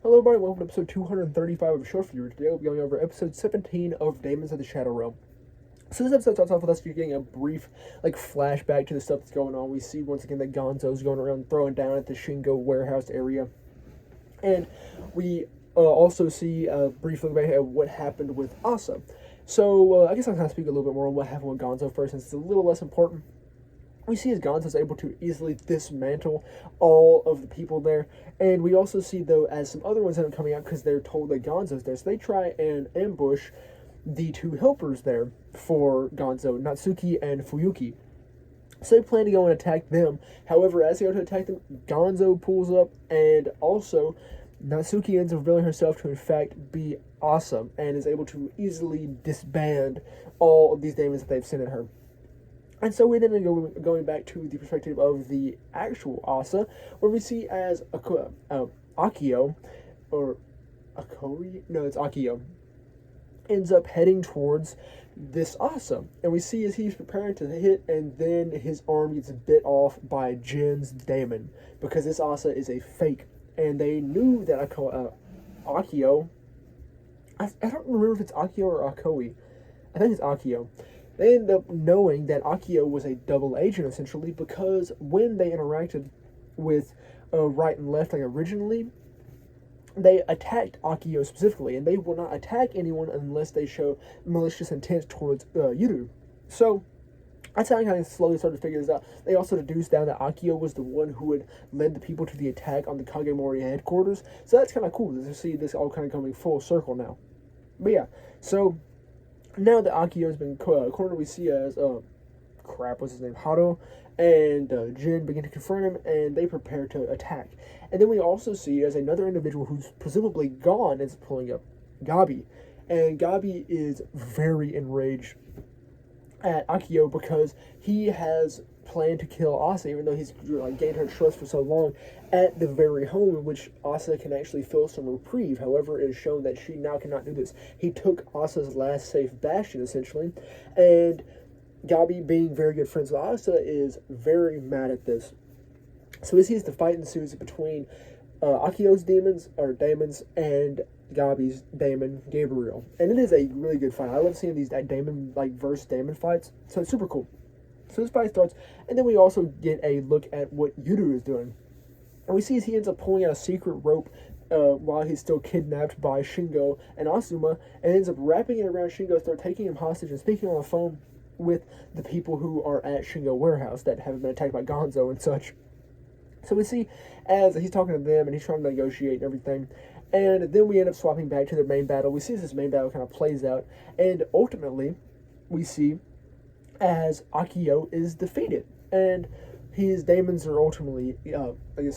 Hello everybody, welcome to episode 235 of Short Viewer. Today we'll be going over episode 17 of Daemons of the Shadow Realm. So this episode starts off with us getting a brief, flashback to the stuff that's going on. We see once again that Gonzo's going around throwing down at the Shingo warehouse area. And we also see a brief look back at what happened with Asa. So I guess I'll kind of speak a little bit more on what happened with Gonzo first, since it's a little less important. We see as Gonzo's able to easily dismantle all of the people there. And we also see, though, as some other ones end up coming out because they're told that Gonzo's there. So they try and ambush the two helpers there for Gonzo, Natsuki and Fuyuki. So they plan to go and attack them. However, as they go to attack them, Gonzo pulls up, and also Natsuki ends up revealing herself to, in fact, be awesome and is able to easily disband all of these demons that they've sent at her. And so we then going back to the perspective of the actual Asa, where we see as Akio, or Akori? No, it's Akio, ends up heading towards this Asa. And we see as he's preparing to hit, and then his arm gets bit off by Jin's Daemon, because this Asa is a fake. And they knew that Akio, I don't remember if it's Akio or Akoi. I think it's Akio. They end up knowing that Akio was a double agent, essentially, because when they interacted with right and left, originally, they attacked Akio specifically, and they will not attack anyone unless they show malicious intent towards Yuru. So that's how I kind of slowly started to figure this out. They also deduced down that Akio was the one who had led the people to the attack on the Kagemori headquarters. So that's kind of cool to see this all kind of coming full circle now. But yeah, so now that Akio's been cornered, we see as, what's his name, Hado and Jin begin to confront him, and they prepare to attack. And then we also see as another individual who's presumably gone is pulling up Gabi. And Gabi is very enraged at Akio because he has planned to kill Asa, even though he's gained her trust for so long, at the very home in which Asa can actually feel some reprieve. However, it is shown that she now cannot do this. He took Asa's last safe bastion, essentially, and Gabi, being very good friends with Asa, is very mad at this. So we see as the fight ensues between Akio's Daemons and Gabi's Daemon, Gabriel. And it is a really good fight. I love seeing these Daemon, versus Daemon fights, so it's super cool. So this fight starts, and then we also get a look at what Yuru is doing. And we see as he ends up pulling out a secret rope while he's still kidnapped by Shingo and Asuma, and ends up wrapping it around Shingo's throat, taking him hostage, and speaking on the phone with the people who are at Shingo warehouse that have been attacked by Gonzo and such. So we see as he's talking to them, and he's trying to negotiate and everything. And then we end up swapping back to their main battle. We see as this main battle kind of plays out, and ultimately we see as Akio is defeated, and his Daemons are ultimately,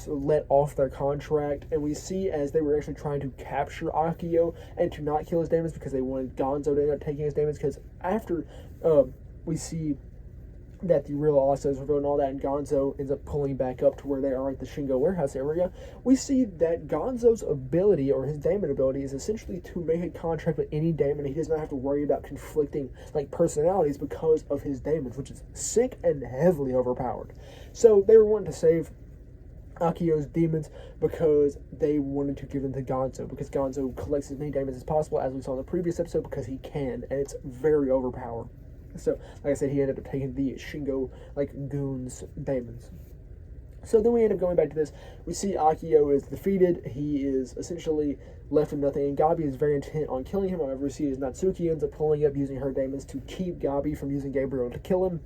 let off their contract, and we see as they were actually trying to capture Akio and to not kill his Daemons because they wanted Gonzo to end up taking his Daemons, because after we see that the real Asa is revealed and all that, and Gonzo ends up pulling back up to where they are at the Shingo warehouse area, we see that Gonzo's ability, or his Daemon ability, is essentially to make a contract with any Daemon. He does not have to worry about conflicting personalities because of his Daemons, which is sick and heavily overpowered. So they were wanting to save Akio's Daemons because they wanted to give them to Gonzo, because Gonzo collects as many Daemons as possible, as we saw in the previous episode, because he can, and it's very overpowered. So, like I said, he ended up taking the Shingo, goons' Daemons. So then we end up going back to this. We see Akio is defeated. He is essentially left with nothing, and Gabi is very intent on killing him. However, we see as Natsuki ends up pulling up, using her Daemons to keep Gabi from using Gabriel to kill him.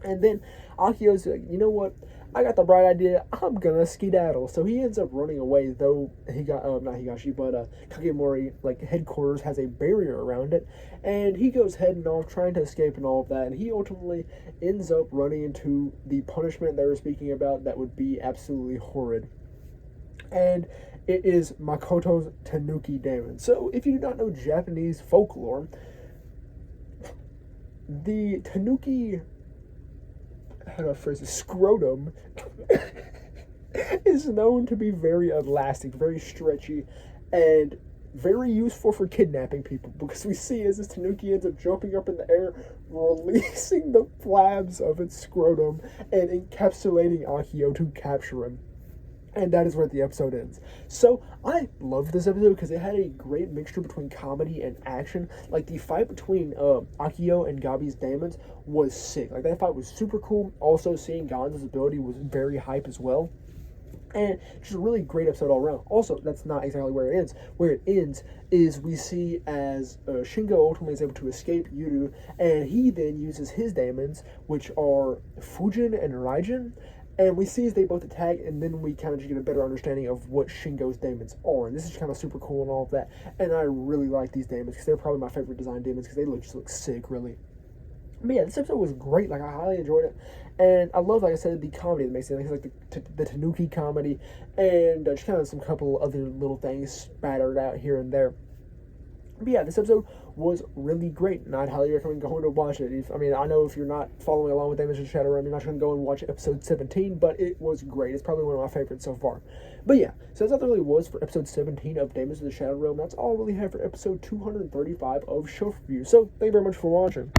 And then Akio's like, you know what? I got the bright idea. I'm gonna skedaddle. So he ends up running away, though Kagemori headquarters has a barrier around it, and he goes heading off trying to escape and all of that, and he ultimately ends up running into the punishment they were speaking about that would be absolutely horrid. And it is Makoto's Tanuki Daemon. So if you do not know Japanese folklore, the Tanuki, how do I phrase it, scrotum is known to be very elastic, very stretchy, and very useful for kidnapping people, because we see as this Tanuki ends up jumping up in the air, releasing the flabs of its scrotum and encapsulating Akio to capture him. And that is where the episode ends. So I loved this episode because it had a great mixture between comedy and action. Like the fight between Akio and Gabi's Daemons was sick. Like that fight was super cool. Also, seeing Gonzo's ability was very hype as well. And just a really great episode all around. Also, that's not exactly where it ends. Where it ends is we see as Shingo ultimately is able to escape Yuru, and he then uses his Daemons, which are Fujin and Raijin, and we see as they both attack, and then we kind of just get a better understanding of what Shingo's Daemons are. And this is kind of super cool and all of that. And I really like these Daemons because they're probably my favorite design Daemons because they just look sick, really. But yeah, this episode was great. Like, I highly enjoyed it. And I love, like I said, the comedy that makes it. Like the Tanuki comedy and just kind of some couple other little things spattered out here and there. But yeah, this episode was really great, and I'd highly recommend going to watch it. I know if you're not following along with Daemons of the Shadow Realm, you're not going to go and watch episode 17, but it was great. It's probably one of my favorites so far. But yeah, so that's all there really was for episode 17 of Daemons of the Shadow Realm. That's all I really have for episode 235 of Shelf Review. So, thank you very much for watching.